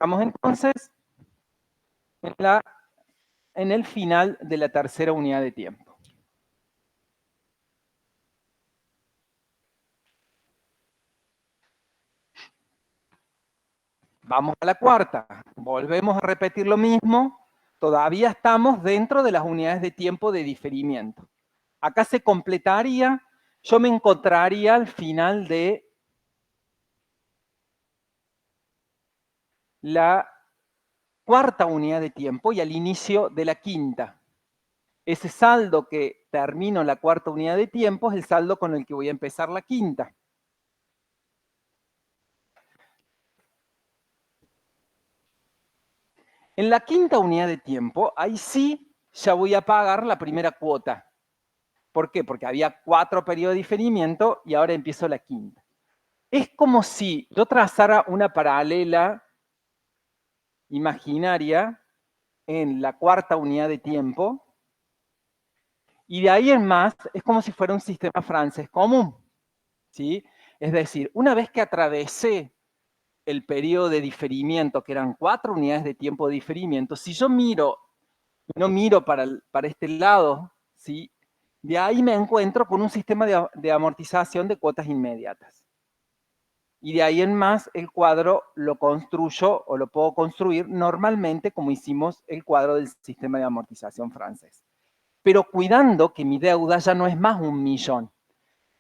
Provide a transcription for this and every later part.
Estamos entonces en el final de la tercera unidad de tiempo. Vamos a la cuarta. Volvemos a repetir lo mismo. Todavía estamos dentro de las unidades de tiempo de diferimiento. Acá se completaría, yo me encontraría al final de la cuarta unidad de tiempo y al inicio de la quinta. Ese saldo que termino la cuarta unidad de tiempo es el saldo con el que voy a empezar la quinta. En la quinta unidad de tiempo, ahí sí ya voy a pagar la primera cuota. ¿Por qué? Porque había 4 periodos de diferimiento y ahora empiezo la quinta. Es como si yo trazara una paralela imaginaria en la cuarta unidad de tiempo y de ahí en más es como si fuera un sistema francés común, ¿sí? Es decir, una vez que atravesé el periodo de diferimiento, que eran 4 unidades de tiempo de diferimiento, si yo no miro para este lado, ¿sí? De ahí me encuentro con un sistema de amortización de cuotas inmediatas. Y de ahí en más el cuadro lo construyo o lo puedo construir normalmente como hicimos el cuadro del sistema de amortización francés. Pero cuidando que mi deuda ya no es más 1.000.000.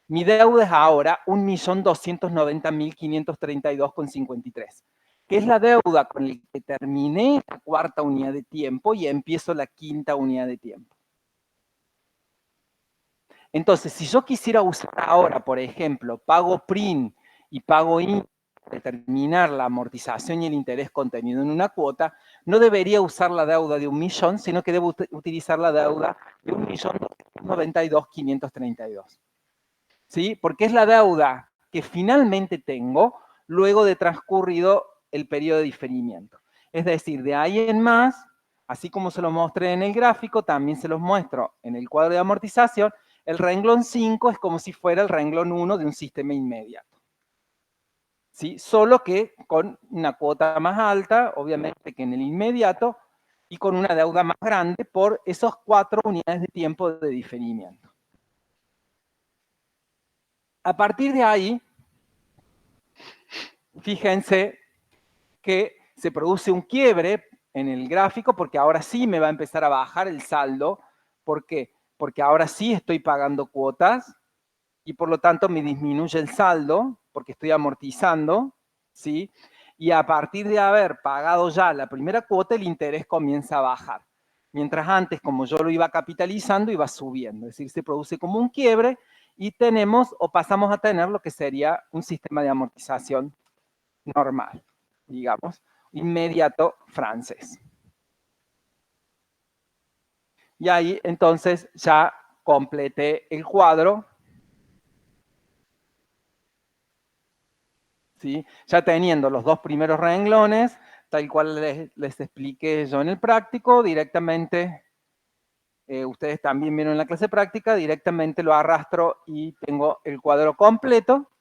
Mi deuda es ahora 1.290.532,53, que es la deuda con la que terminé la cuarta unidad de tiempo y empiezo la quinta unidad de tiempo. Entonces, si yo quisiera usar ahora, por ejemplo, pago PRIN y pago IN para determinar la amortización y el interés contenido en una cuota, no debería usar la deuda de 1.000.000, sino que debo utilizar la deuda de 1.292.532. ¿Sí? Porque es la deuda que finalmente tengo luego de transcurrido el periodo de diferimiento. Es decir, de ahí en más, así como se los mostré en el gráfico, también se los muestro en el cuadro de amortización. El renglón 5 es como si fuera el renglón 1 de un sistema inmediato. ¿Sí? Solo que con una cuota más alta, obviamente, que en el inmediato, y con una deuda más grande por esos 4 unidades de tiempo de diferimiento. A partir de ahí, fíjense que se produce un quiebre en el gráfico porque ahora sí me va a empezar a bajar el saldo. ¿Por qué? Porque ahora sí estoy pagando cuotas y por lo tanto me disminuye el saldo porque estoy amortizando, ¿sí? Y a partir de haber pagado ya la primera cuota, el interés comienza a bajar. Mientras antes, como yo lo iba capitalizando, iba subiendo. Es decir, se produce como un quiebre y tenemos o pasamos a tener lo que sería un sistema de amortización normal, digamos, inmediato francés. Y ahí entonces ya completé el cuadro, ¿sí? Ya teniendo los 2 primeros renglones, tal cual les expliqué yo en el práctico, directamente, ustedes también vieron en la clase práctica, directamente lo arrastro y tengo el cuadro completo.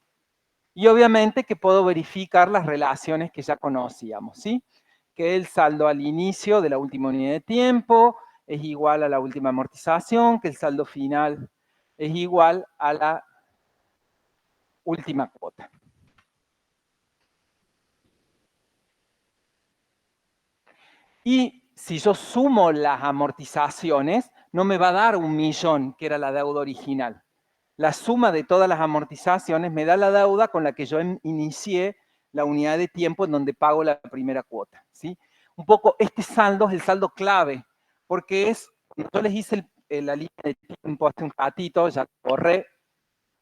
Y obviamente que puedo verificar las relaciones que ya conocíamos, ¿sí? Que el saldo al inicio de la última unidad de tiempo es igual a la última amortización, que el saldo final es igual a la última cuota. Y si yo sumo las amortizaciones, no me va a dar 1.000.000, que era la deuda original. La suma de todas las amortizaciones me da la deuda con la que yo inicié la unidad de tiempo en donde pago la primera cuota, ¿sí? Un poco este saldo es el saldo clave, porque es, yo les hice la línea de tiempo hace un ratito, ya corré,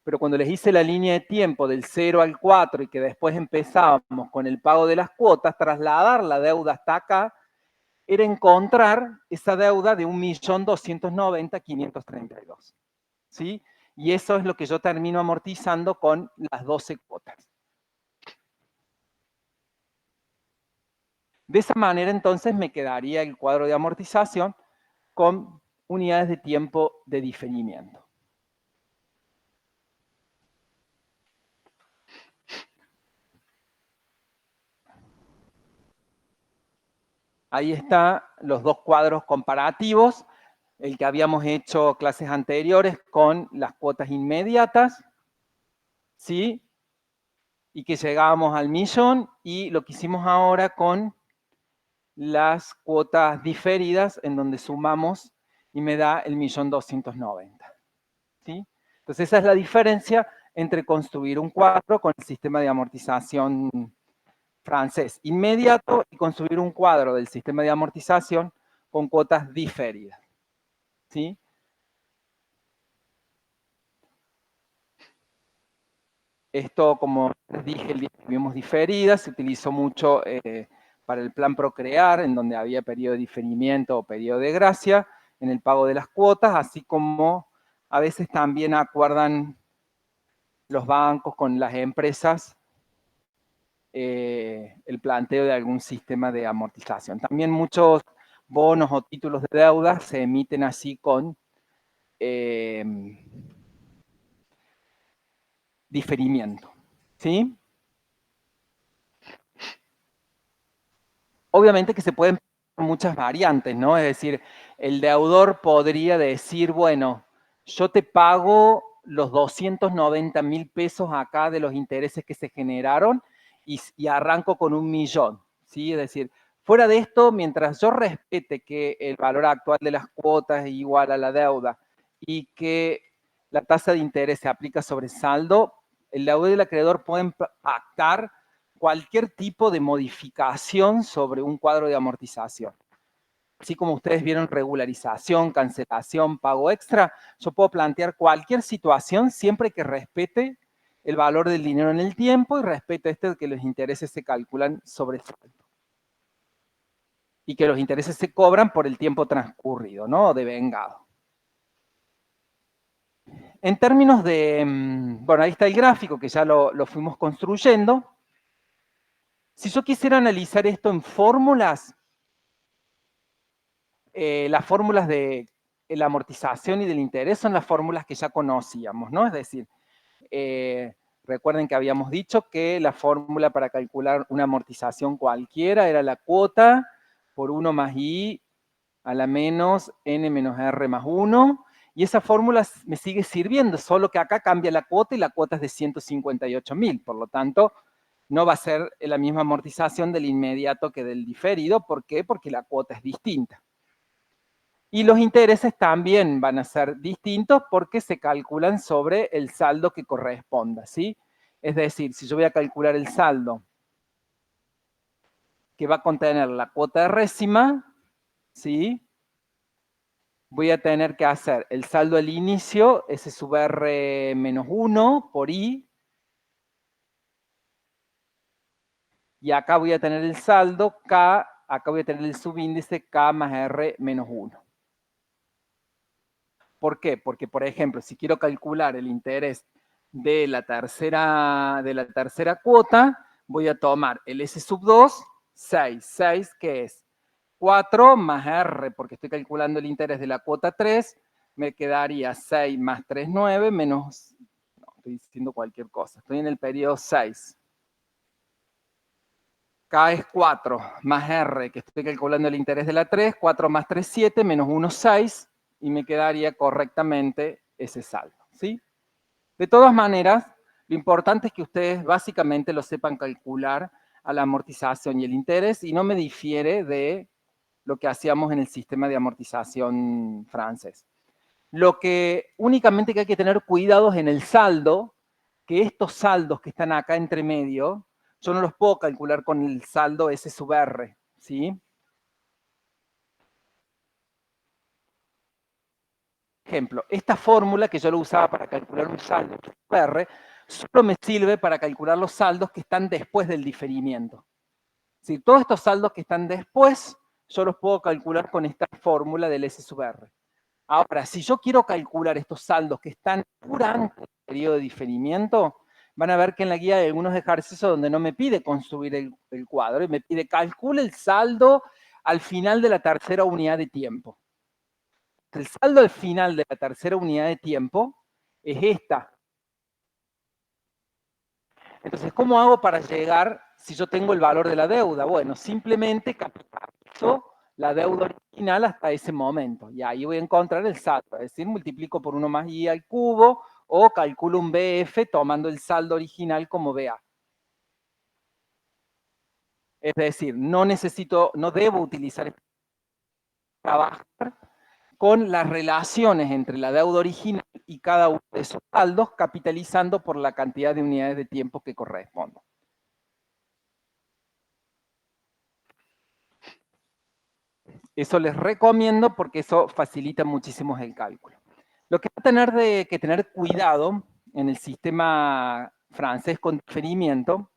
pero cuando les hice la línea de tiempo del 0 al 4 y que después empezábamos con el pago de las cuotas, trasladar la deuda hasta acá, era encontrar esa deuda de 1.290.532, ¿sí? Y eso es lo que yo termino amortizando con las 12 cuotas. De esa manera, entonces, me quedaría el cuadro de amortización con unidades de tiempo de diferimiento. Ahí están los dos cuadros comparativos, el que habíamos hecho clases anteriores con las cuotas inmediatas, ¿sí? Y que llegábamos al millón, y lo que hicimos ahora con las cuotas diferidas, en donde sumamos y me da el 1.290.000, ¿sí? Entonces esa es la diferencia entre construir un cuadro con el sistema de amortización francés inmediato y construir un cuadro del sistema de amortización con cuotas diferidas, ¿sí? Esto, como les dije, el día que vimos diferidas, se utilizó mucho para el plan Procrear, en donde había periodo de diferimiento o periodo de gracia en el pago de las cuotas, así como a veces también acuerdan los bancos con las empresas el planteo de algún sistema de amortización. También muchos bonos o títulos de deuda se emiten así con diferimiento, ¿sí? Obviamente que se pueden muchas variantes, ¿no? Es decir, el deudor podría decir, bueno, yo te pago los 290.000 pesos acá de los intereses que se generaron y arranco con 1.000.000, ¿sí? Es decir, fuera de esto, mientras yo respete que el valor actual de las cuotas es igual a la deuda y que la tasa de interés se aplica sobre saldo, el deudor y el acreedor pueden pactar cualquier tipo de modificación sobre un cuadro de amortización. Así como ustedes vieron regularización, cancelación, pago extra, yo puedo plantear cualquier situación siempre que respete el valor del dinero en el tiempo y respete que los intereses se calculan sobre saldo. Y que los intereses se cobran por el tiempo transcurrido, ¿no? Devengado. En términos de, bueno, ahí está el gráfico que ya lo fuimos construyendo. Si yo quisiera analizar esto en fórmulas, las fórmulas de la amortización y del interés son las fórmulas que ya conocíamos, ¿no? Es decir, recuerden que habíamos dicho que la fórmula para calcular una amortización cualquiera era la cuota por 1 más i a la menos n menos r más 1, y esa fórmula me sigue sirviendo, solo que acá cambia la cuota y la cuota es de 158.000, por lo tanto, no va a ser la misma amortización del inmediato que del diferido. ¿Por qué? Porque la cuota es distinta. Y los intereses también van a ser distintos porque se calculan sobre el saldo que corresponda, ¿sí? Es decir, si yo voy a calcular el saldo que va a contener la cuota de résima, ¿sí? Voy a tener que hacer el saldo al inicio, S sub R menos 1 por I, y acá voy a tener el saldo K, acá voy a tener el subíndice K más R menos 1. ¿Por qué? Porque, por ejemplo, si quiero calcular el interés de la tercera cuota, voy a tomar el S sub 2, 6, que es 4 más R, porque estoy calculando el interés de la cuota 3, me quedaría 6 más 3, 9, menos, no, estoy diciendo cualquier cosa, estoy en el periodo 6. K es 4 más R, que estoy calculando el interés de la 3, 4 más 3, 7, menos 1, 6, y me quedaría correctamente ese saldo, ¿sí? De todas maneras, lo importante es que ustedes básicamente lo sepan calcular a la amortización y el interés, y no me difiere de lo que hacíamos en el sistema de amortización francés. Lo que únicamente que hay que tener cuidado es en el saldo, que estos saldos que están acá entre medio, yo no los puedo calcular con el saldo S sub R, ¿sí? Ejemplo, esta fórmula que yo lo usaba para calcular un saldo sub R, solo me sirve para calcular los saldos que están después del diferimiento. Si todos estos saldos que están después, yo los puedo calcular con esta fórmula del S sub R. Ahora, si yo quiero calcular estos saldos que están durante el periodo de diferimiento, van a ver que en la guía hay algunos ejercicios donde no me pide construir el cuadro y me pide calcule el saldo al final de la tercera unidad de tiempo. El saldo al final de la tercera unidad de tiempo es esta. Entonces, ¿cómo hago para llegar si yo tengo el valor de la deuda? Bueno, simplemente capital. utilizo la deuda original hasta ese momento. Y ahí voy a encontrar el saldo, es decir, multiplico por 1 más I al cubo o calculo un BF tomando el saldo original como BA. Es decir, no necesito, no debo utilizar trabajar con las relaciones entre la deuda original y cada uno de esos saldos, capitalizando por la cantidad de unidades de tiempo que correspondan. Eso les recomiendo porque eso facilita muchísimo el cálculo. Lo que va a tener que tener cuidado en el sistema francés con diferimiento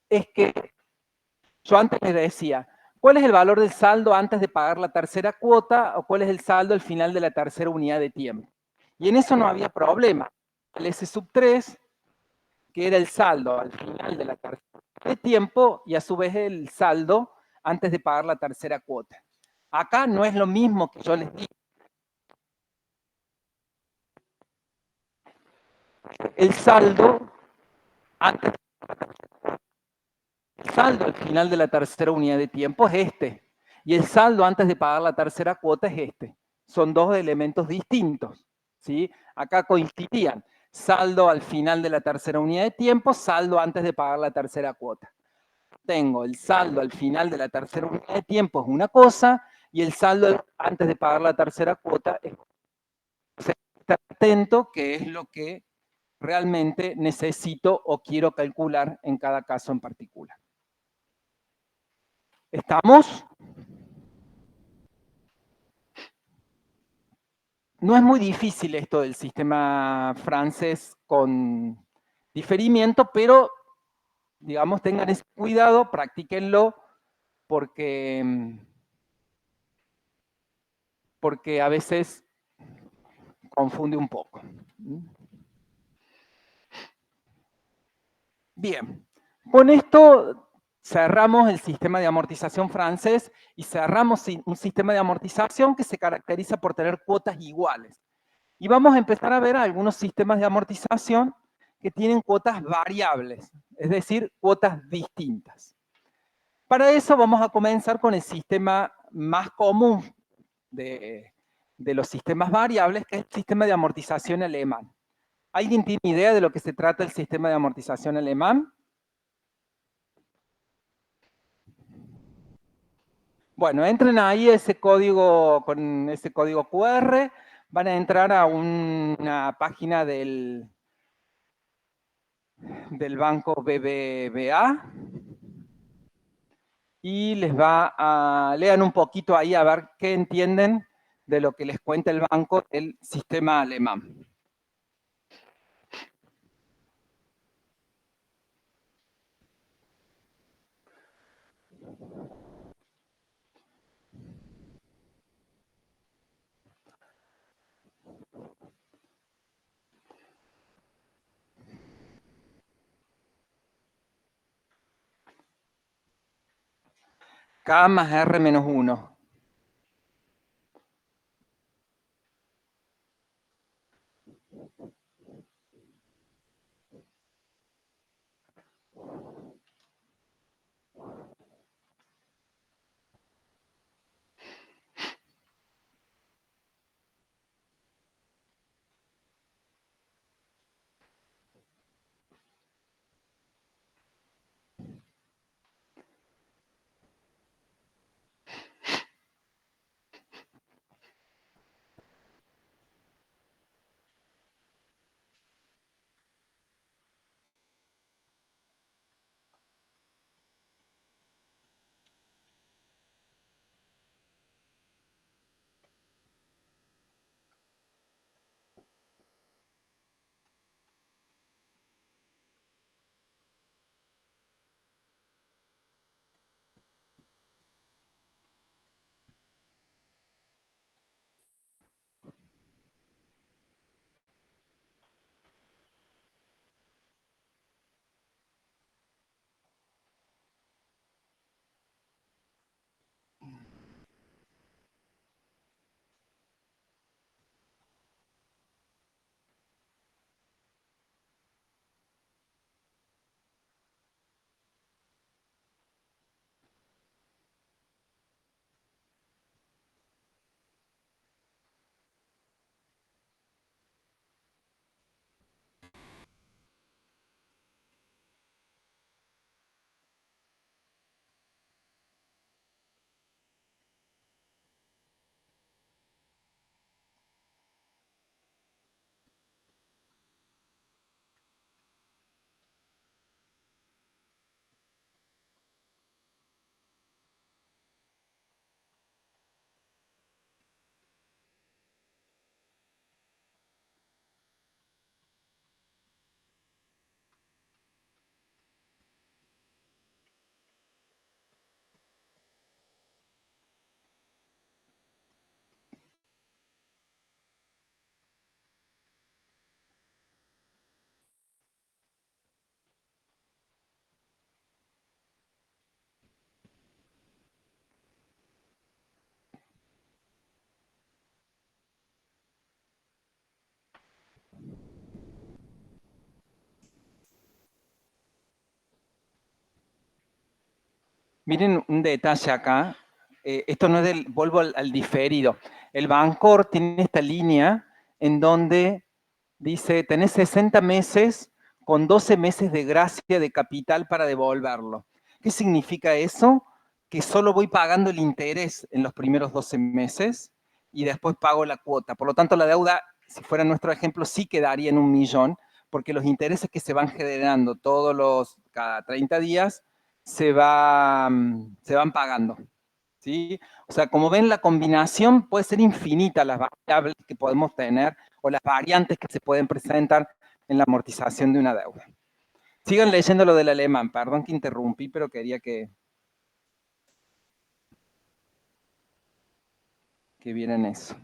es que yo antes les decía, ¿cuál es el valor del saldo antes de pagar la tercera cuota o cuál es el saldo al final de la tercera unidad de tiempo? Y en eso no había problema. El S sub 3, que era el saldo al final de la tercera unidad de tiempo y a su vez el saldo antes de pagar la tercera cuota. Acá no es lo mismo que yo les digo. El saldo antes, el saldo al final de la tercera unidad de tiempo es este. Y el saldo antes de pagar la tercera cuota es este. Son dos elementos distintos. ¿Sí? Acá coincidían. Saldo al final de la tercera unidad de tiempo, saldo antes de pagar la tercera cuota. Tengo el saldo al final de la tercera unidad de tiempo es una cosa y el saldo antes de pagar la tercera cuota es estar atento, que es lo que realmente necesito o quiero calcular en cada caso en particular. ¿Estamos? No es muy difícil esto del sistema francés con diferimiento, pero, digamos, tengan ese cuidado, practíquenlo, porque a veces confunde un poco. Bien, con esto cerramos el sistema de amortización francés y cerramos un sistema de amortización que se caracteriza por tener cuotas iguales. Y vamos a empezar a ver algunos sistemas de amortización que tienen cuotas variables, es decir, cuotas distintas. Para eso vamos a comenzar con el sistema más común de los sistemas variables, que es el sistema de amortización alemán. ¿Alguien tiene idea de lo que se trata el sistema de amortización alemán? Bueno, entren ahí ese código, con ese código QR, van a entrar a una página del banco BBVA y les va a, lean un poquito ahí a ver qué entienden de lo que les cuenta el banco del sistema alemán. K más R menos 1. Miren un detalle acá. Esto no es del, vuelvo al diferido. El Bancor tiene esta línea en donde dice, tenés 60 meses con 12 meses de gracia de capital para devolverlo. ¿Qué significa eso? Que solo voy pagando el interés en los primeros 12 meses y después pago la cuota. Por lo tanto, la deuda, si fuera nuestro ejemplo, sí quedaría en 1.000.000, porque los intereses que se van generando cada 30 días se van pagando. ¿Sí? O sea, como ven, la combinación puede ser infinita, las variables que podemos tener o las variantes que se pueden presentar en la amortización de una deuda. Sigan leyendo lo del alemán, perdón que interrumpí, pero quería que vieran eso.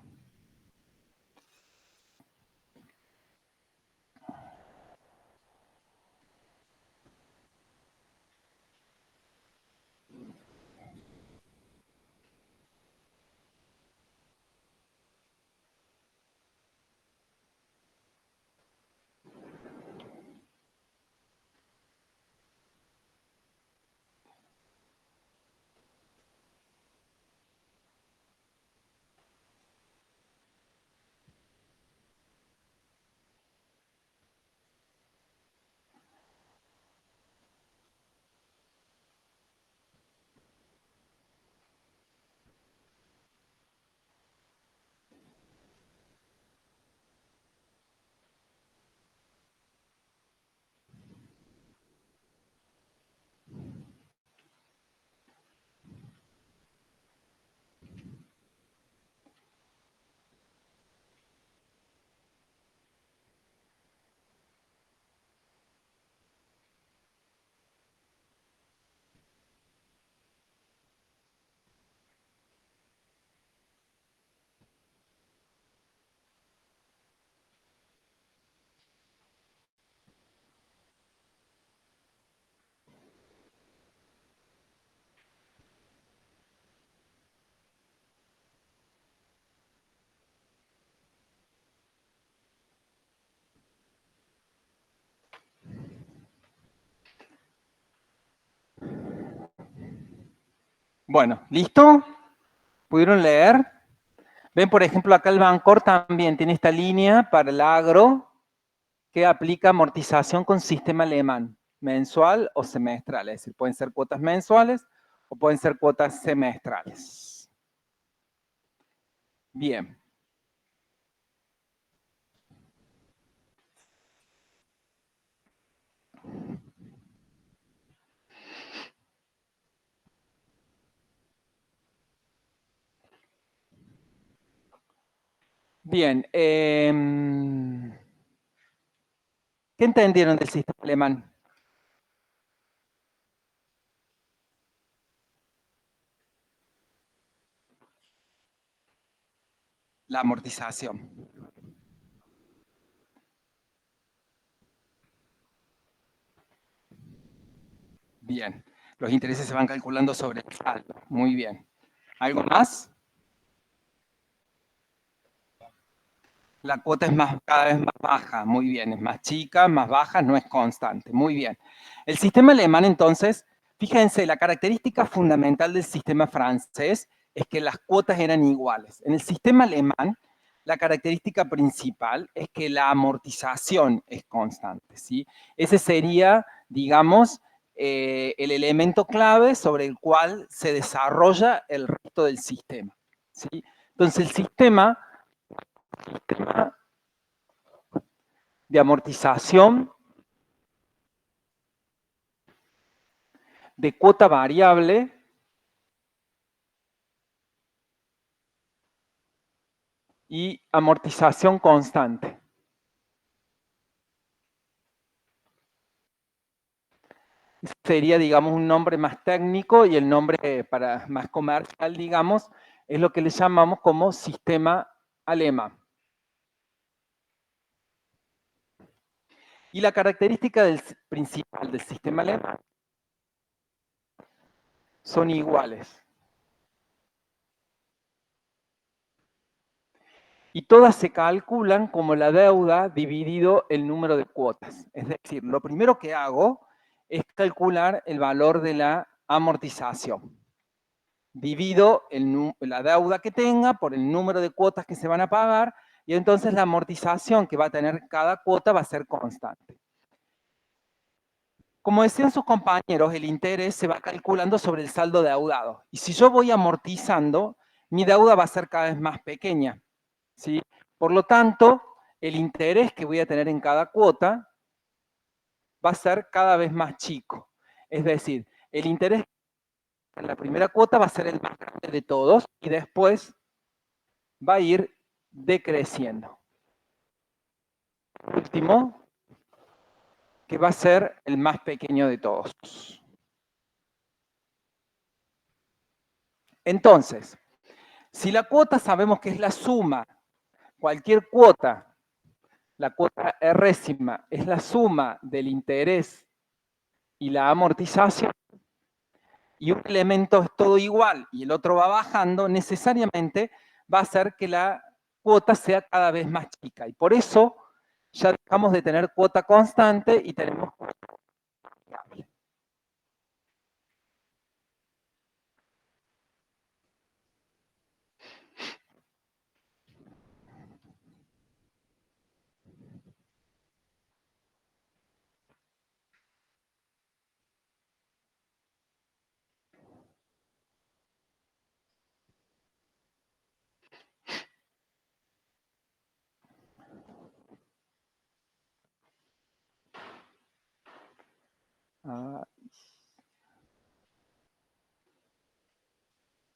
Bueno, ¿listo? ¿Pudieron leer? Ven, por ejemplo, acá el Bancor también tiene esta línea para el agro que aplica amortización con sistema alemán, mensual o semestral. Es decir, pueden ser cuotas mensuales o pueden ser cuotas semestrales. Bien. Bien. ¿Qué entendieron del sistema alemán? La amortización. Bien. Los intereses se van calculando sobre el saldo. Muy bien. ¿Algo más? La cuota es cada vez más baja. Muy bien. Es más chica, más baja, no es constante. Muy bien. El sistema alemán, entonces, fíjense, la característica fundamental del sistema francés es que las cuotas eran iguales. En el sistema alemán, la característica principal es que la amortización es constante, ¿sí? Ese sería, digamos, el elemento clave sobre el cual se desarrolla el resto del sistema, ¿sí? Entonces, el sistema de amortización de cuota variable y amortización constante. Sería, digamos, un nombre más técnico y el nombre para más comercial, digamos, es lo que le llamamos como sistema alemán. Y la característica principal del sistema alemán son iguales. Y todas se calculan como la deuda dividido el número de cuotas. Es decir, lo primero que hago es calcular el valor de la amortización. Divido la deuda que tenga por el número de cuotas que se van a pagar, y entonces la amortización que va a tener cada cuota va a ser constante. Como decían sus compañeros, el interés se va calculando sobre el saldo deudado. Y si yo voy amortizando, mi deuda va a ser cada vez más pequeña, ¿sí? Por lo tanto, el interés que voy a tener en cada cuota va a ser cada vez más chico. Es decir, el interés en la primera cuota va a ser el más grande de todos y después va a ir decreciendo. Último, que va a ser el más pequeño de todos. Entonces, si la cuota sabemos que es la suma, cualquier cuota, la cuota R' es la suma del interés y la amortización, y un elemento es todo igual y el otro va bajando, necesariamente va a hacer que la cuota sea cada vez más chica. Y por eso ya dejamos de tener cuota constante y tenemos cuota variable. Ah,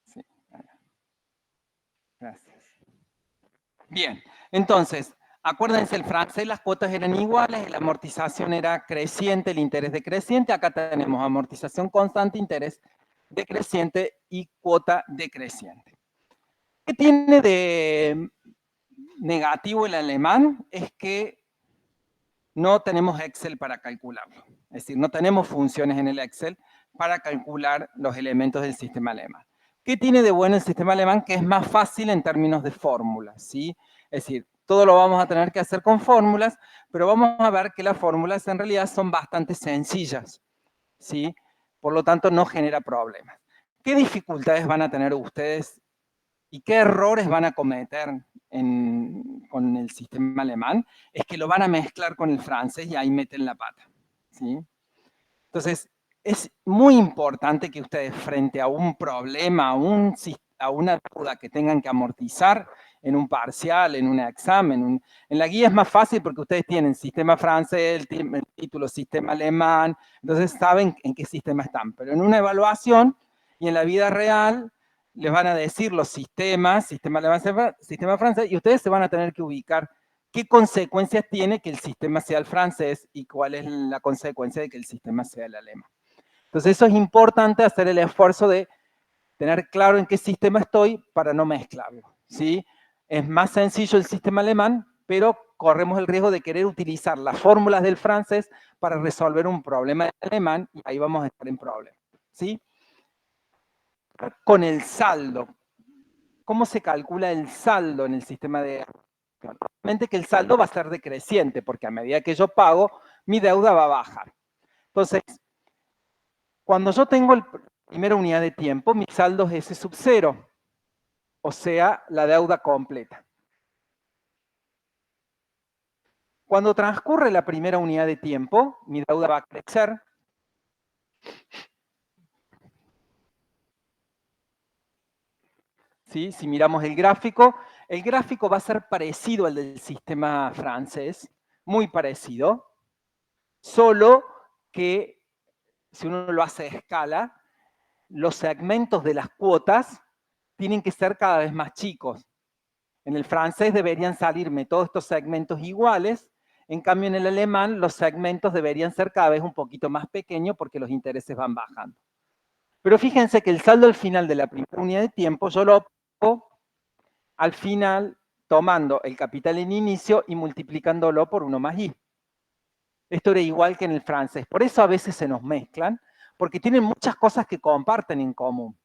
sí, gracias. Bien, entonces, acuérdense, el francés las cuotas eran iguales, la amortización era creciente, el interés decreciente. Acá tenemos amortización constante, interés decreciente y cuota decreciente. ¿Qué tiene de negativo el alemán? Es que no tenemos Excel para calcularlo. Es decir, no tenemos funciones en el Excel para calcular los elementos del sistema alemán. ¿Qué tiene de bueno el sistema alemán? Que es más fácil en términos de fórmulas, ¿sí? Es decir, todo lo vamos a tener que hacer con fórmulas, pero vamos a ver que las fórmulas en realidad son bastante sencillas, ¿sí? Por lo tanto, no genera problemas. ¿Qué dificultades van a tener ustedes y qué errores van a cometer con el sistema alemán? Es que lo van a mezclar con el francés y ahí meten la pata, ¿sí? Entonces, es muy importante que ustedes, frente a un problema, a una deuda que tengan que amortizar en un parcial, en un examen, en la guía es más fácil porque ustedes tienen sistema francés, el título sistema alemán, entonces saben en qué sistema están. Pero en una evaluación y en la vida real, les van a decir los sistemas, sistema alemán, sistema francés, y ustedes se van a tener que ubicar qué consecuencias tiene que el sistema sea el francés y cuál es la consecuencia de que el sistema sea el alemán. Entonces eso es importante, hacer el esfuerzo de tener claro en qué sistema estoy para no mezclarlo, ¿sí? Es más sencillo el sistema alemán, pero corremos el riesgo de querer utilizar las fórmulas del francés para resolver un problema del alemán y ahí vamos a estar en problema, ¿sí? Con el saldo. ¿Cómo se calcula el saldo en el sistema de... Obviamente que el saldo va a ser decreciente, porque a medida que yo pago, mi deuda va a bajar. Entonces, cuando yo tengo la primera unidad de tiempo, mi saldo es S sub 0, o sea, la deuda completa. Cuando transcurre la primera unidad de tiempo, mi deuda va a crecer. ¿Sí? Si miramos el gráfico va a ser parecido al del sistema francés, muy parecido, solo que si uno lo hace a escala, los segmentos de las cuotas tienen que ser cada vez más chicos. En el francés deberían salirme todos estos segmentos iguales, en cambio en el alemán los segmentos deberían ser cada vez un poquito más pequeños porque los intereses van bajando. Pero fíjense que el saldo al final de la primera unidad de tiempo yo lo pongo al final tomando el capital en inicio y multiplicándolo por 1 más i. Esto era igual que en el francés. Por eso a veces se nos mezclan, porque tienen muchas cosas que comparten en común.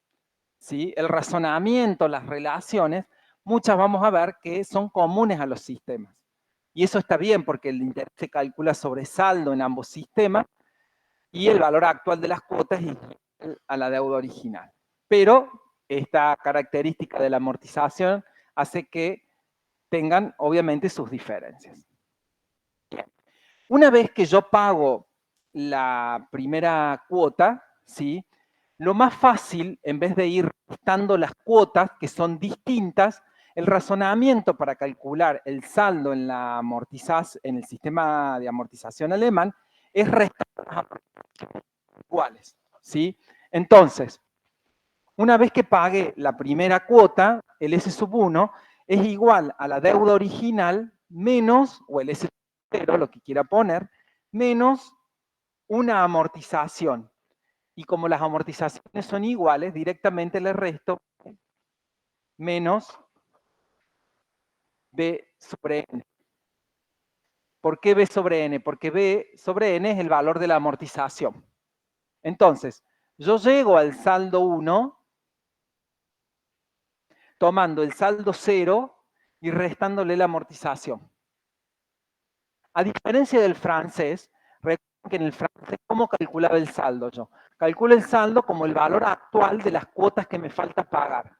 ¿Sí? El razonamiento, las relaciones, muchas vamos a ver que son comunes a los sistemas. Y eso está bien porque el interés se calcula sobre saldo en ambos sistemas y el valor actual de las cuotas es a la deuda original. Pero esta característica de la amortización hace que tengan, obviamente, sus diferencias. Bien. Una vez que yo pago la primera cuota, ¿sí? Lo más fácil, en vez de ir restando las cuotas, que son distintas, el razonamiento para calcular el saldo en, en el sistema de amortización alemán es restar las amortizaciones iguales, ¿sí? Entonces, una vez que pague la primera cuota, el S sub 1 es igual a la deuda original menos, o el S sub 0, lo que quiera poner, menos una amortización. Y como las amortizaciones son iguales, directamente le resto menos B sobre N. ¿Por qué B sobre N? Porque B sobre N es el valor de la amortización. Entonces, yo llego al saldo 1 tomando el saldo 0 y restándole la amortización. A diferencia del francés, recuerden que en el francés, ¿cómo calculaba el saldo yo? Calculo el saldo como el valor actual de las cuotas que me falta pagar.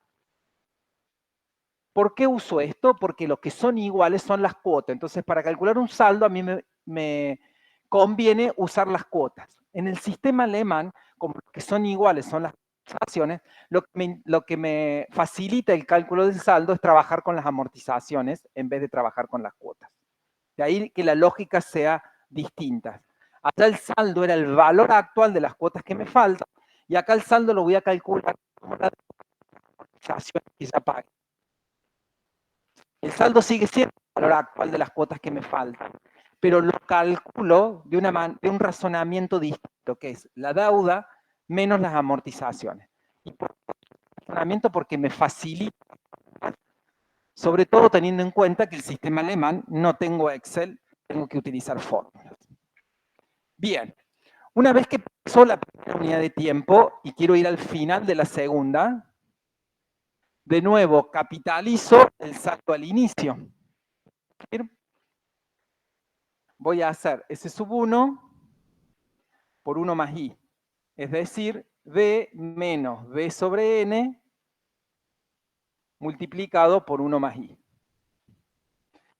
¿Por qué uso esto? Porque lo que son iguales son las cuotas. Entonces, para calcular un saldo, a mí me conviene usar las cuotas. En el sistema alemán, como lo que son iguales son las amortizaciones, lo que me facilita el cálculo del saldo es trabajar con las amortizaciones en vez de trabajar con las cuotas. De ahí que la lógica sea distinta. Allá el saldo era el valor actual de las cuotas que me faltan, y acá el saldo lo voy a calcular como la amortización que ya pagué. El saldo sigue siendo el valor actual de las cuotas que me faltan, pero lo calculo de un razonamiento distinto, que es la deuda menos las amortizaciones. Y por razonamiento porque me facilita, sobre todo teniendo en cuenta que el sistema alemán no tengo Excel, tengo que utilizar fórmulas. Bien, una vez que pasó la primera unidad de tiempo y quiero ir al final de la segunda, de nuevo capitalizo el saldo al inicio. Voy a hacer S sub 1 por 1 más I. Es decir, B menos B sobre N multiplicado por 1 más I.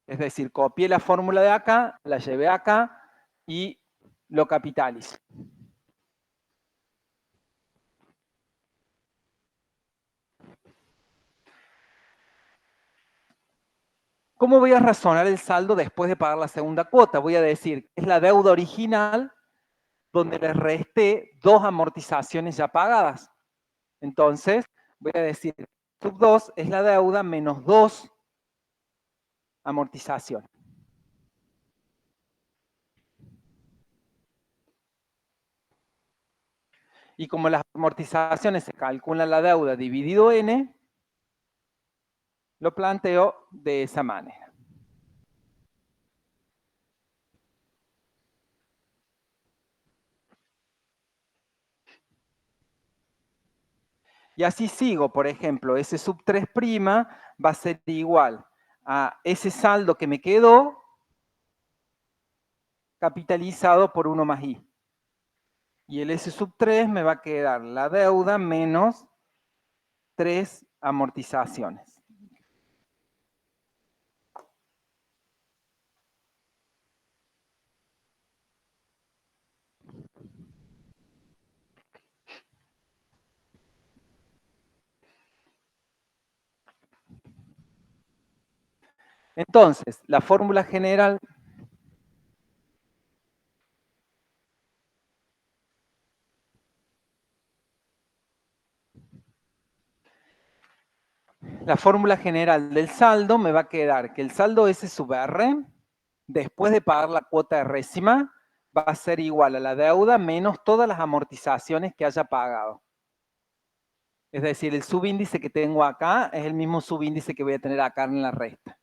Es decir, copié la fórmula de acá, la llevé acá y lo capitalizo. ¿Cómo voy a razonar el saldo después de pagar la segunda cuota? Voy a decir, es la deuda original donde le resté 2 amortizaciones ya pagadas. Entonces, voy a decir, sub 2 es la deuda menos 2 amortizaciones. Y como las amortizaciones se calcula la deuda dividido N, lo planteo de esa manera. Y así sigo, por ejemplo, S sub 3' va a ser igual a ese saldo que me quedó capitalizado por 1 más I. Y el S sub 3 me va a quedar la deuda menos 3 amortizaciones. Entonces, la fórmula general del saldo me va a quedar que el saldo S sub R, después de pagar la cuota de décima, va a ser igual a la deuda menos todas las amortizaciones que haya pagado. Es decir, el subíndice que tengo acá es el mismo subíndice que voy a tener acá en la resta.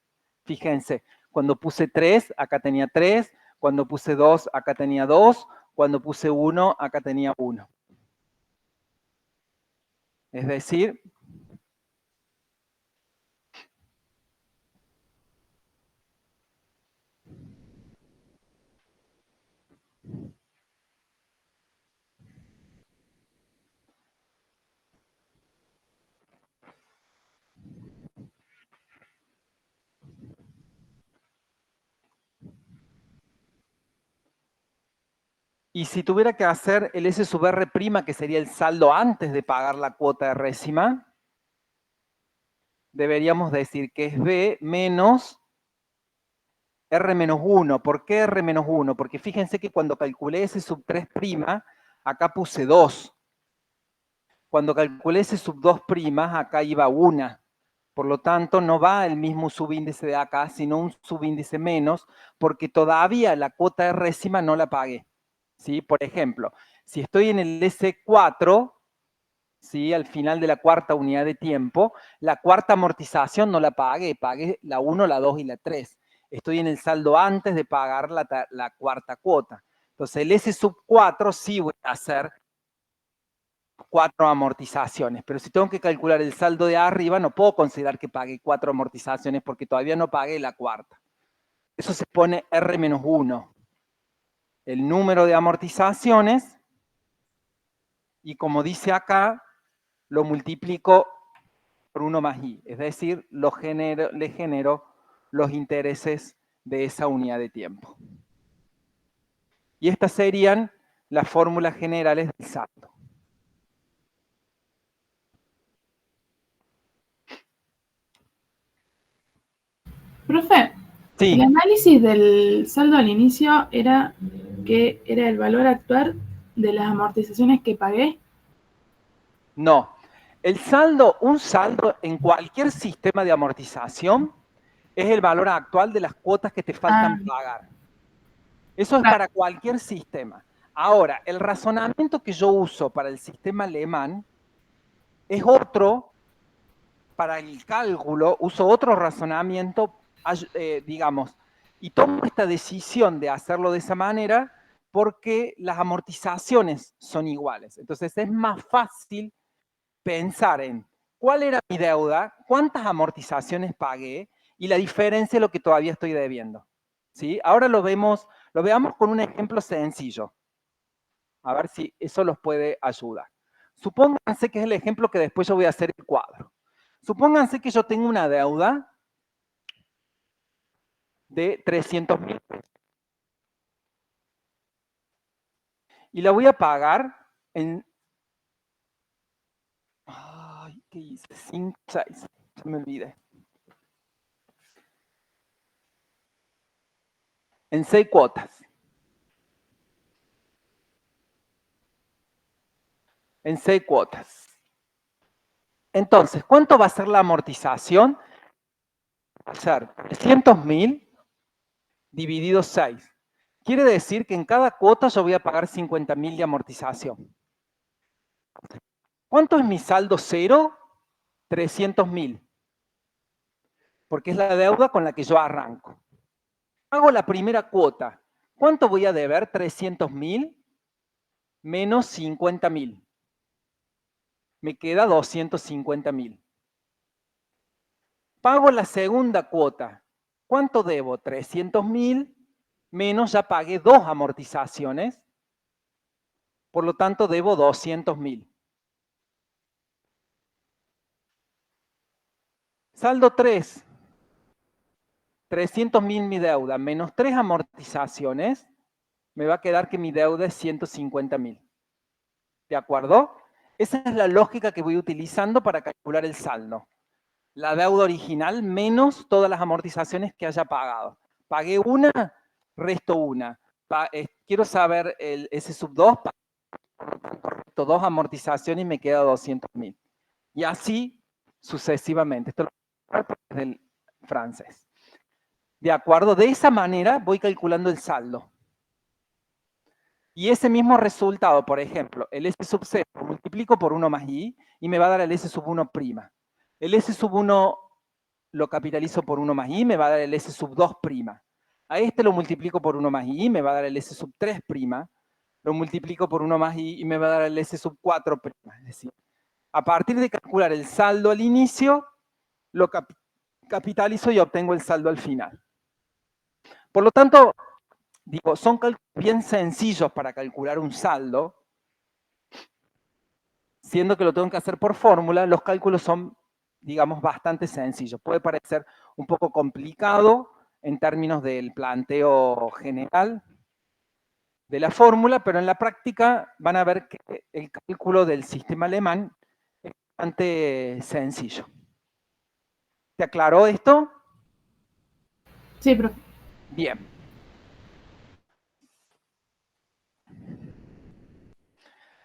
Fíjense, cuando puse 3, acá tenía 3, cuando puse 2, acá tenía 2, cuando puse 1, acá tenía 1. Es decir, Y si tuviera que hacer el S sub R', que sería el saldo antes de pagar la cuota de résima, deberíamos decir que es B menos R menos 1. ¿Por qué R menos 1? Porque fíjense que cuando calculé S sub 3', acá puse 2. Cuando calculé S sub 2', acá iba 1. Por lo tanto, no va el mismo subíndice de acá, sino un subíndice menos, porque todavía la cuota de résima no la pagué. ¿Sí? Por ejemplo, si estoy en el S4, ¿sí? Al final de la cuarta unidad de tiempo, la cuarta amortización no la pagué, pagué la 1, la 2 y la 3. Estoy en el saldo antes de pagar la cuarta cuota. Entonces, el S sub 4 sí voy a hacer 4 amortizaciones, pero si tengo que calcular el saldo de arriba, no puedo considerar que pagué 4 amortizaciones porque todavía no pagué la cuarta. Eso se pone R-1, el número de amortizaciones, y como dice acá, lo multiplico por 1 más I, es decir, le genero los intereses de esa unidad de tiempo. Y estas serían las fórmulas generales del saldo. Profe, Sí. el análisis del saldo al inicio era que era el valor actual de las amortizaciones que pagué. No. El saldo, un saldo en cualquier sistema de amortización es el valor actual de las cuotas que te faltan pagar. Eso es para cualquier sistema. Ahora, el razonamiento que yo uso para el sistema alemán es otro, para el cálculo, uso otro razonamiento, digamos, y tomo esta decisión de hacerlo de esa manera porque las amortizaciones son iguales. Entonces es más fácil pensar en cuál era mi deuda, cuántas amortizaciones pagué y la diferencia de lo que todavía estoy debiendo. ¿Sí? Ahora lo veamos con un ejemplo sencillo. A ver si eso los puede ayudar. Supónganse que es el ejemplo que después yo voy a hacer el cuadro. Supónganse que yo tengo una deuda de 300.000 pesos. Y la voy a pagar en... Ay, ¿qué hice? 5, 6. Se me olvidé. En 6 cuotas. En 6 cuotas. Entonces, ¿cuánto va a ser la amortización? Va a ser 300.000 dividido 6. Quiere decir que en cada cuota yo voy a pagar 50.000 de amortización. ¿Cuánto es mi saldo cero? 300.000. Porque es la deuda con la que yo arranco. Hago la primera cuota. ¿Cuánto voy a deber? 300.000 menos 50.000. Me queda 250.000. Pago la segunda cuota. ¿Cuánto debo? 300.000 menos ya pagué 2 amortizaciones. Por lo tanto, debo 200.000. Saldo 3. 300.000 mi deuda, menos 3 amortizaciones, me va a quedar que mi deuda es 150.000. ¿De acuerdo? Esa es la lógica que voy utilizando para calcular el saldo. La deuda original menos todas las amortizaciones que haya pagado. Pagué una, resto una. Quiero saber el S sub 2, resto 2 amortizaciones y me queda 200.000. Y así sucesivamente. Esto es del francés. ¿De acuerdo? De esa manera voy calculando el saldo. Y ese mismo resultado, por ejemplo, el S sub 0 lo multiplico por 1 más I y me va a dar el S sub 1'. El S sub 1 lo capitalizo por 1 más I, me va a dar el S sub 2'. A este lo multiplico por 1 más I, me va a dar el S sub 3'. Lo multiplico por 1 más I y me va a dar el S sub 4'. Es decir, a partir de calcular el saldo al inicio, lo capitalizo y obtengo el saldo al final. Por lo tanto, digo, son cálculos bien sencillos para calcular un saldo, siendo que lo tengo que hacer por fórmula, los cálculos son, digamos, bastante sencillos. Puede parecer un poco complicado en términos del planteo general, de la fórmula, pero en la práctica van a ver que el cálculo del sistema alemán es bastante sencillo. ¿Te aclaró esto? Sí, profe. Bien.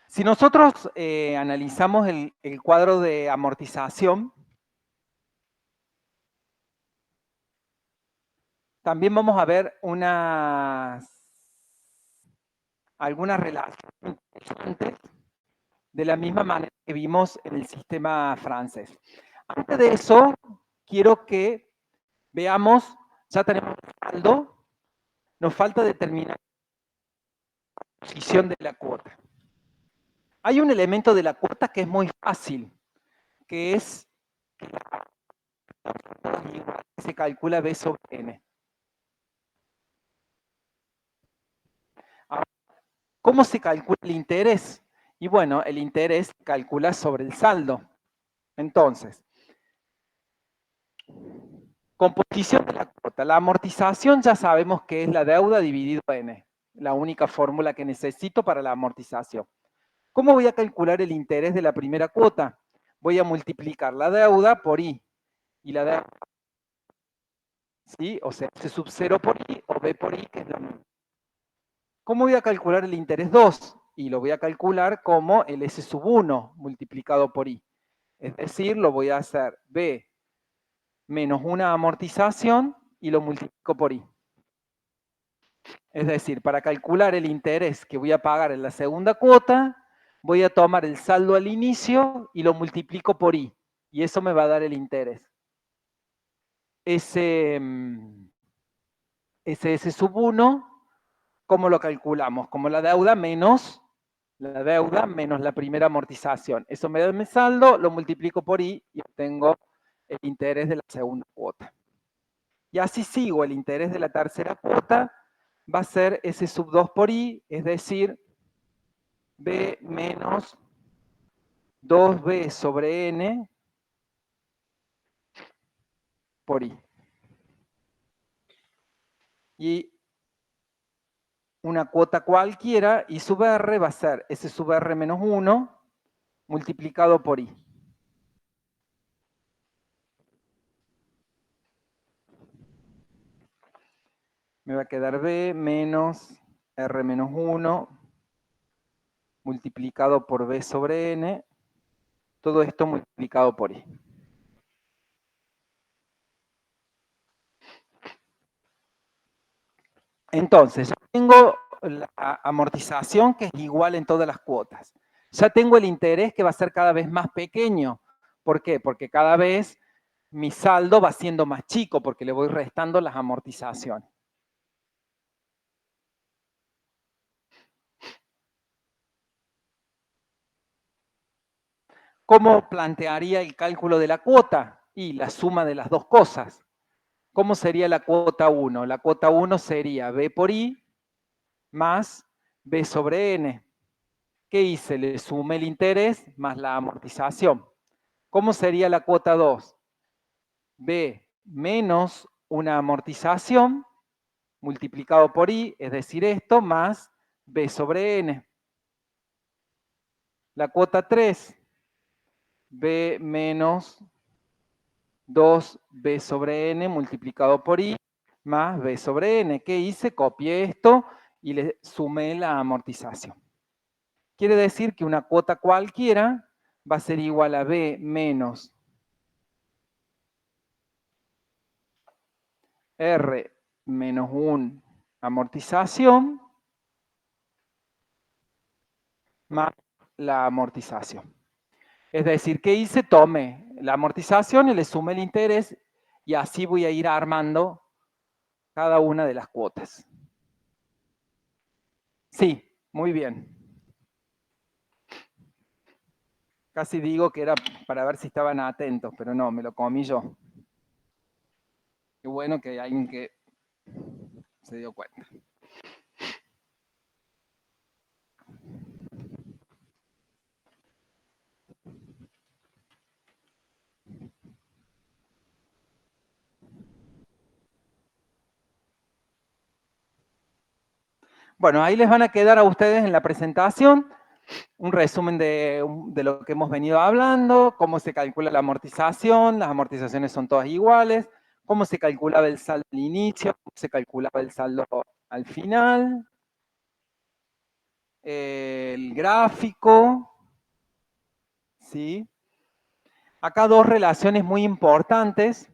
Si nosotros analizamos el cuadro de amortización, también vamos a ver algunas relaciones interesantes de la misma manera que vimos en el sistema francés. Antes de eso, quiero que veamos, ya tenemos el saldo, nos falta determinar la posición de la cuota. Hay un elemento de la cuota que es muy fácil, que es que se calcula B sobre N. Ahora, ¿cómo se calcula el interés? Y bueno, el interés se calcula sobre el saldo. Entonces, composición de la cuota. La amortización ya sabemos que es la deuda dividido N, la única fórmula que necesito para la amortización. ¿Cómo voy a calcular el interés de la primera cuota? Voy a multiplicar la deuda por I. Y la deuda, ¿sí? O sea, S sub 0 por I o B por I, que es lo mismo. ¿Cómo voy a calcular el interés 2? Y lo voy a calcular como el S sub 1 multiplicado por I. Es decir, lo voy a hacer B menos una amortización y lo multiplico por I. Es decir, para calcular el interés que voy a pagar en la segunda cuota, voy a tomar el saldo al inicio y lo multiplico por I. Y eso me va a dar el interés. Ese S sub 1, ¿cómo lo calculamos? Como la deuda menos la primera amortización. Eso me da mi saldo, lo multiplico por I y obtengo el interés de la segunda cuota. Y así sigo, el interés de la tercera cuota va a ser S sub 2 por I, es decir, B menos 2B sobre N por I. Y una cuota cualquiera, I sub R va a ser S sub R menos 1 multiplicado por I. Me va a quedar B menos R menos 1 multiplicado por B sobre N, todo esto multiplicado por I. Entonces, ya tengo la amortización que es igual en todas las cuotas. Ya tengo el interés que va a ser cada vez más pequeño. ¿Por qué? Porque cada vez mi saldo va siendo más chico porque le voy restando las amortizaciones. ¿Cómo plantearía el cálculo de la cuota? Y la suma de las dos cosas. ¿Cómo sería la cuota 1? La cuota 1 sería B por I más B sobre N. ¿Qué hice? Le sumé el interés más la amortización. ¿Cómo sería la cuota 2? B menos una amortización multiplicado por I, es decir, esto, más B sobre N. La cuota 3, B menos 2B sobre N multiplicado por I, más B sobre N. ¿Qué hice? Copié esto y le sumé la amortización. Quiere decir que una cuota cualquiera va a ser igual a B menos R menos 1 amortización más la amortización. Es decir, ¿qué hice? Tomé la amortización y le sumé el interés y así voy a ir armando cada una de las cuotas. Sí, muy bien. Casi digo que era para ver si estaban atentos, pero no, me lo comí yo. Qué bueno que hay alguien que se dio cuenta. Bueno, ahí les van a quedar a ustedes en la presentación un resumen de lo que hemos venido hablando, cómo se calcula la amortización, las amortizaciones son todas iguales, cómo se calculaba el saldo al inicio, cómo se calculaba el saldo al final, el gráfico, ¿sí? Acá dos relaciones muy importantes.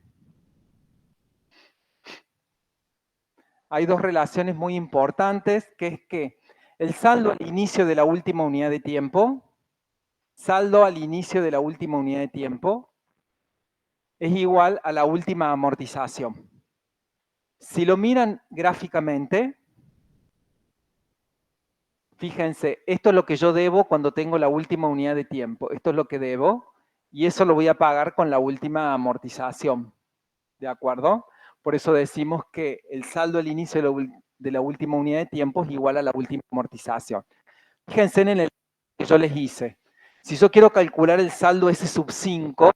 Hay dos relaciones muy importantes, que es que el saldo al inicio de la última unidad de tiempo, saldo al inicio de la última unidad de tiempo, es igual a la última amortización. Si lo miran gráficamente, fíjense, esto es lo que yo debo cuando tengo la última unidad de tiempo. Esto es lo que debo y eso lo voy a pagar con la última amortización. ¿De acuerdo? Por eso decimos que el saldo al inicio de la última unidad de tiempo es igual a la última amortización. Fíjense en el que yo les hice. Si yo quiero calcular el saldo S sub 5,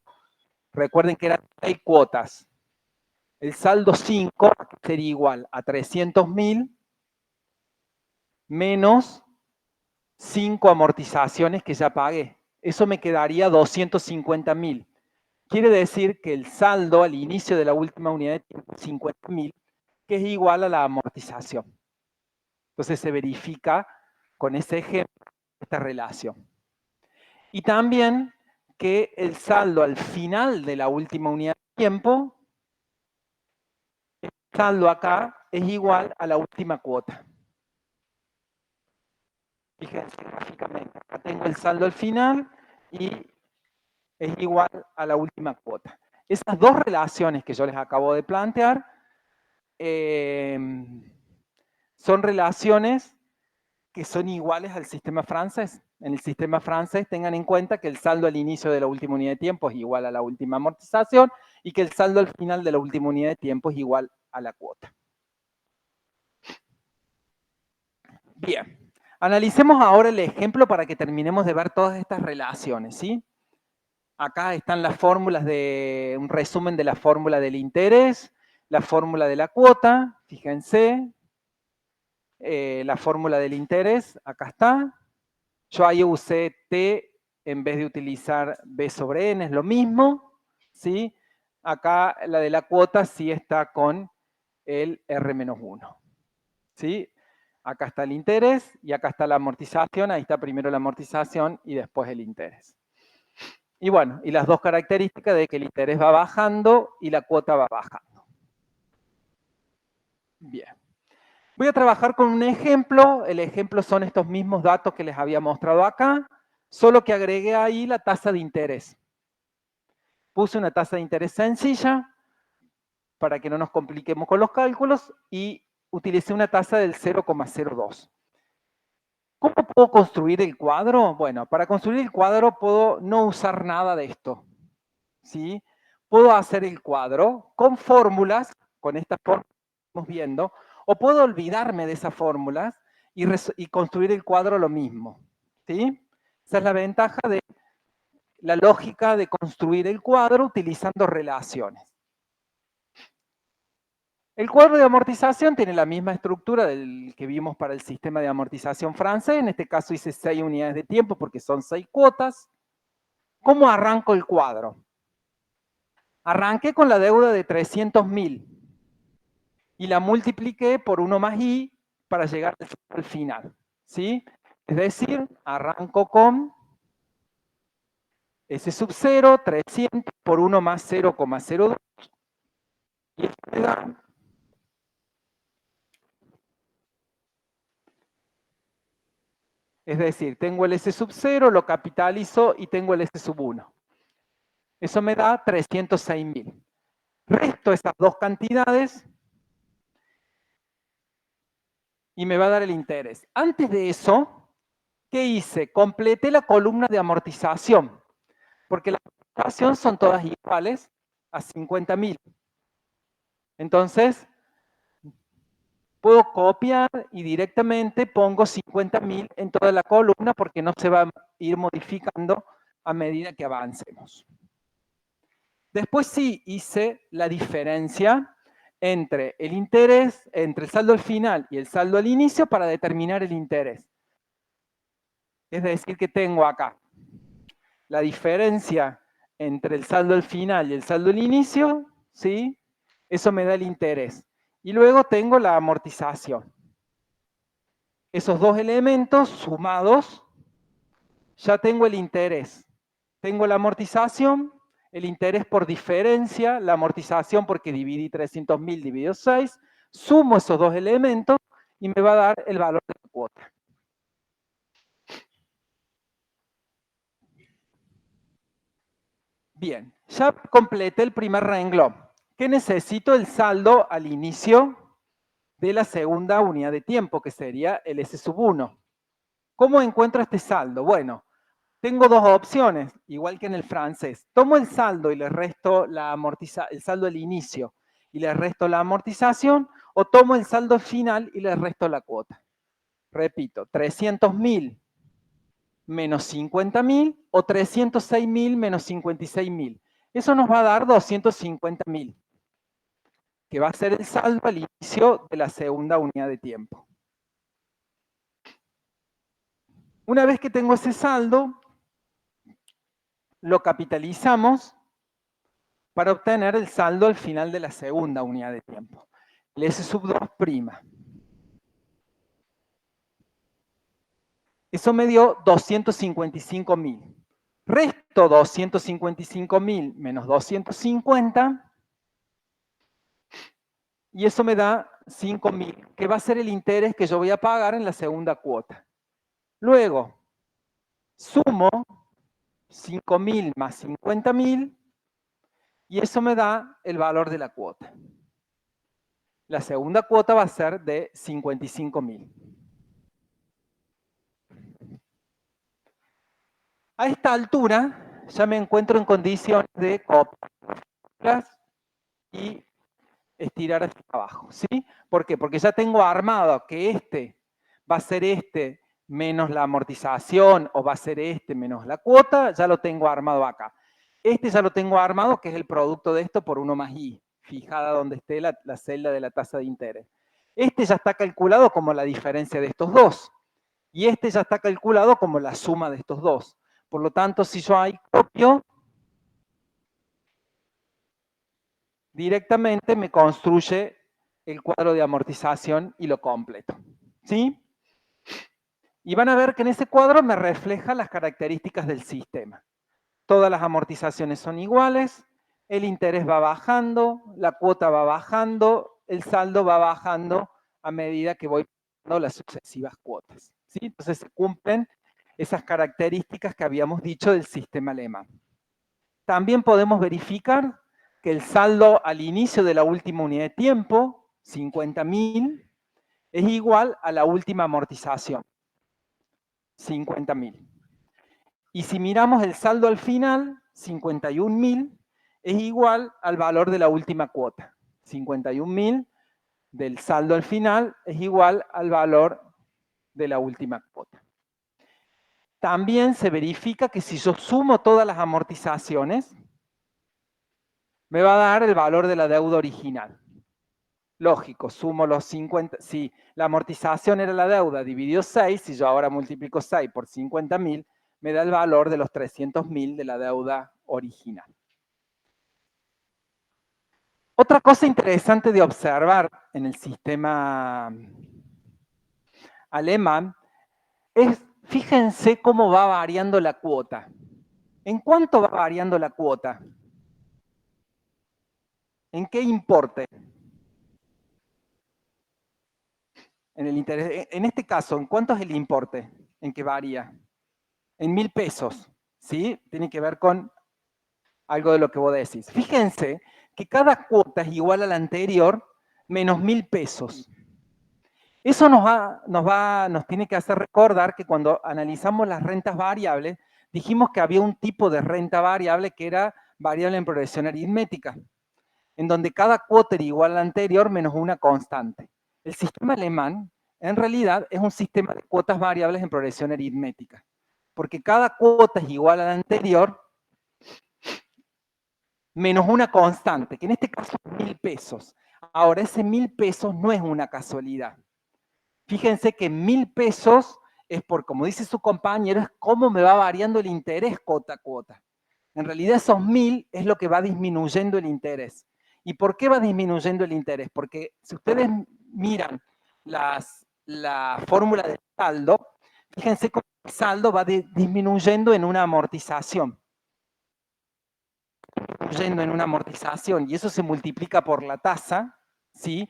recuerden que eran 6 cuotas. El saldo 5 sería igual a 300.000 menos 5 amortizaciones que ya pagué. Eso me quedaría 250.000. Quiere decir que el saldo al inicio de la última unidad de tiempo es 50.000, que es igual a la amortización. Entonces se verifica con ese ejemplo esta relación. Y también que el saldo al final de la última unidad de tiempo, el saldo acá es igual a la última cuota. Fíjense gráficamente, acá tengo el saldo al final y es igual a la última cuota. Esas dos relaciones que yo les acabo de plantear son relaciones que son iguales al sistema francés. En el sistema francés tengan en cuenta que el saldo al inicio de la última unidad de tiempo es igual a la última amortización y que el saldo al final de la última unidad de tiempo es igual a la cuota. Bien, analicemos ahora el ejemplo para que terminemos de ver todas estas relaciones, ¿sí? Acá están las fórmulas de, un resumen de la fórmula del interés, la fórmula de la cuota, fíjense, la fórmula del interés, acá está. Yo ahí usé T en vez de utilizar B sobre N, es lo mismo, ¿sí? Acá la de la cuota sí está con el R-1, ¿sí? Acá está el interés y acá está la amortización, ahí está primero la amortización y después el interés. Y bueno, y las dos características de que el interés va bajando y la cuota va bajando. Bien. Voy a trabajar con un ejemplo. El ejemplo son estos mismos datos que les había mostrado acá, solo que agregué ahí la tasa de interés. Puse una tasa de interés sencilla para que no nos compliquemos con los cálculos y utilicé una tasa del 0,02. ¿Cómo puedo construir el cuadro? Bueno, para construir el cuadro puedo no usar nada de esto, ¿sí? Puedo hacer el cuadro con fórmulas, con estas fórmulas que estamos viendo, o puedo olvidarme de esas fórmulas y construir el cuadro lo mismo, ¿sí? Esa es la ventaja de la lógica de construir el cuadro utilizando relaciones. El cuadro de amortización tiene la misma estructura del que vimos para el sistema de amortización francés. En este caso hice 6 unidades de tiempo porque son 6 cuotas. ¿Cómo arranco el cuadro? Arranqué con la deuda de 300.000 y la multipliqué por 1 más i para llegar al final, ¿sí? Es decir, arranco con S sub 0, 300 por 1 más 0,02 y esto me da es decir, tengo el S sub 0, lo capitalizo y tengo el S sub 1. Eso me da 306.000. Resto esas dos cantidades y me va a dar el interés. Antes de eso, ¿qué hice? Completé la columna de amortización, porque la amortización son todas iguales a 50.000. Entonces, puedo copiar y directamente pongo 50.000 en toda la columna porque no se va a ir modificando a medida que avancemos. Después sí hice la diferencia entre el interés, entre el saldo al final y el saldo al inicio para determinar el interés. Es decir, que tengo acá la diferencia entre el saldo al final y el saldo al inicio, ¿sí? Eso me da el interés. Y luego tengo la amortización. Esos dos elementos sumados, ya tengo el interés. Tengo la amortización, el interés por diferencia, la amortización porque dividí 300.000 dividido 6, sumo esos dos elementos y me va a dar el valor de la cuota. Bien, ya completé el primer renglón. ¿Qué necesito? El saldo al inicio de la segunda unidad de tiempo, que sería el S1. ¿Cómo encuentro este saldo? Bueno, tengo dos opciones, igual que en el francés. Tomo el saldo y le resto el saldo al inicio y le resto la amortización, o tomo el saldo final y le resto la cuota. Repito, 300.000 menos 50.000 o 306.000 menos 56.000. Eso nos va a dar 250.000, que va a ser el saldo al inicio de la segunda unidad de tiempo. Una vez que tengo ese saldo, lo capitalizamos para obtener el saldo al final de la segunda unidad de tiempo, el S2'. Eso me dio 255.000. Resto 255.000 menos 250, y eso me da 5.000, que va a ser el interés que yo voy a pagar en la segunda cuota. Luego, sumo 5.000 más 50.000, y eso me da el valor de la cuota. La segunda cuota va a ser de 55.000. A esta altura ya me encuentro en condiciones de copiar y estirar hacia abajo, ¿sí? ¿Por qué? Porque ya tengo armado que este va a ser este menos la amortización, o va a ser este menos la cuota, ya lo tengo armado acá. Este ya lo tengo armado, que es el producto de esto por 1 más i, fijada donde esté la celda de la tasa de interés. Este ya está calculado como la diferencia de estos dos, y este ya está calculado como la suma de estos dos. Por lo tanto, si yo ahí copio, directamente me construye el cuadro de amortización y lo completo. ¿Sí? Y van a ver que en ese cuadro me refleja las características del sistema. Todas las amortizaciones son iguales, el interés va bajando, la cuota va bajando, el saldo va bajando a medida que voy pagando las sucesivas cuotas. ¿Sí? Entonces se cumplen esas características que habíamos dicho del sistema alemán. También podemos verificar que el saldo al inicio de la última unidad de tiempo, 50.000, es igual a la última amortización, 50.000. Y si miramos el saldo al final, 51.000, es igual al valor de la última cuota. 51.000 del saldo al final es igual al valor de la última cuota. También se verifica que si yo sumo todas las amortizaciones, me va a dar el valor de la deuda original. Lógico, sumo los 50, si la amortización era la deuda dividido 6, si yo ahora multiplico 6 por 50.000, me da el valor de los 300.000 de la deuda original. Otra cosa interesante de observar en el sistema alemán es, fíjense cómo va variando la cuota. ¿En cuánto va variando la cuota? ¿En qué importe? En el interés. En este caso, ¿en cuánto es el importe en que varía? En 1.000 pesos, ¿sí? Tiene que ver con algo de lo que vos decís. Fíjense que cada cuota es igual a la anterior menos 1.000 pesos. Eso nos tiene que hacer recordar que cuando analizamos las rentas variables, dijimos que había un tipo de renta variable que era variable en progresión aritmética, en donde cada cuota era igual a la anterior menos una constante. El sistema alemán, en realidad, es un sistema de cuotas variables en progresión aritmética, porque cada cuota es igual a la anterior menos una constante, que en este caso es 1.000 pesos. Ahora, ese 1.000 pesos no es una casualidad. Fíjense que 1.000 pesos es por, como dice su compañero, es cómo me va variando el interés cuota a cuota. En realidad esos 1.000 es lo que va disminuyendo el interés. ¿Y por qué va disminuyendo el interés? Porque si ustedes miran la fórmula del saldo, fíjense cómo el saldo va disminuyendo en una amortización. Disminuyendo en una amortización, y eso se multiplica por la tasa, ¿sí?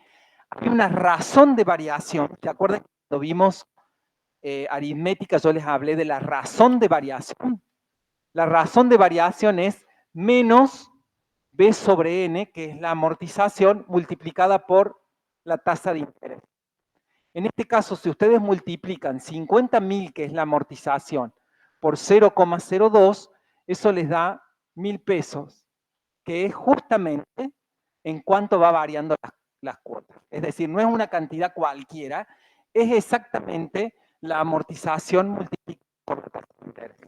Hay una razón de variación. ¿Se acuerdan cuando vimos aritmética? Yo les hablé de la razón de variación. La razón de variación es menos B sobre N, que es la amortización, multiplicada por la tasa de interés. En este caso, si ustedes multiplican 50.000, que es la amortización, por 0,02, eso les da 1.000 pesos, que es justamente en cuánto va variando las cuotas. Es decir, no es una cantidad cualquiera, es exactamente la amortización multiplicada por la tasa de interés.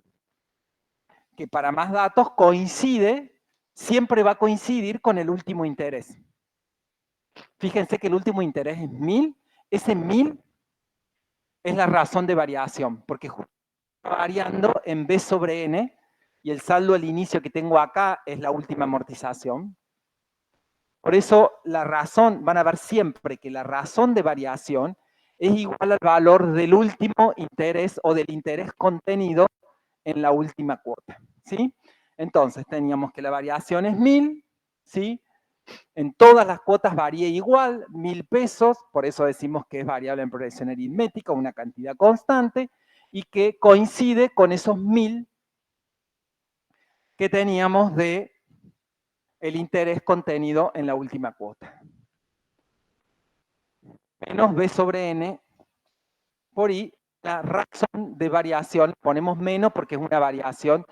Que para más datos coincide, siempre va a coincidir con el último interés. Fíjense que el último interés es 1.000, ese 1.000 es la razón de variación, porque está variando en B sobre N, y el saldo al inicio que tengo acá es la última amortización. Por eso la razón, van a ver siempre que la razón de variación es igual al valor del último interés o del interés contenido en la última cuota, ¿sí? Entonces teníamos que la variación es 1.000, ¿sí? En todas las cuotas varía igual, 1.000 pesos, por eso decimos que es variable en progresión aritmética, una cantidad constante, y que coincide con esos 1.000 que teníamos de el interés contenido en la última cuota. Menos B sobre N por I, la razón de variación, ponemos menos porque es una variación,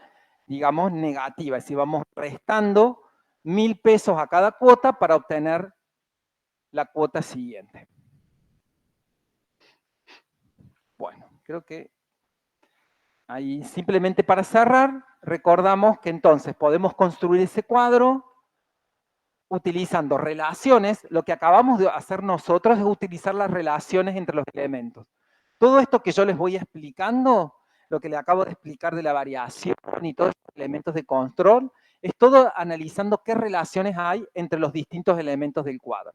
digamos, negativa, es decir, vamos restando 1.000 pesos a cada cuota para obtener la cuota siguiente. Bueno, creo que ahí simplemente para cerrar, recordamos que entonces podemos construir ese cuadro utilizando relaciones. Lo que acabamos de hacer nosotros es utilizar las relaciones entre los elementos. Todo esto que yo les voy explicando, lo que le acabo de explicar de la variación y todos los elementos de control, es todo analizando qué relaciones hay entre los distintos elementos del cuadro.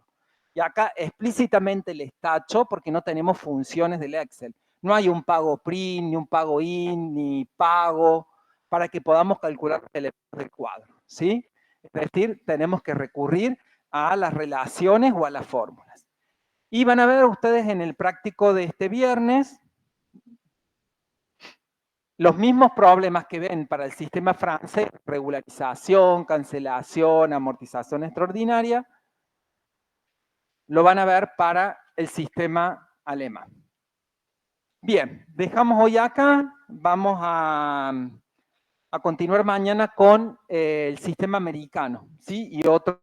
Y acá explícitamente les tacho porque no tenemos funciones del Excel. No hay un pago print, ni un pago in, ni pago, para que podamos calcular los elementos del cuadro, ¿sí? Es decir, tenemos que recurrir a las relaciones o a las fórmulas. Y van a ver ustedes en el práctico de este viernes los mismos problemas que ven para el sistema francés, regularización, cancelación, amortización extraordinaria, lo van a ver para el sistema alemán. Bien, dejamos hoy acá, vamos a continuar mañana con el sistema americano, ¿sí? Y otro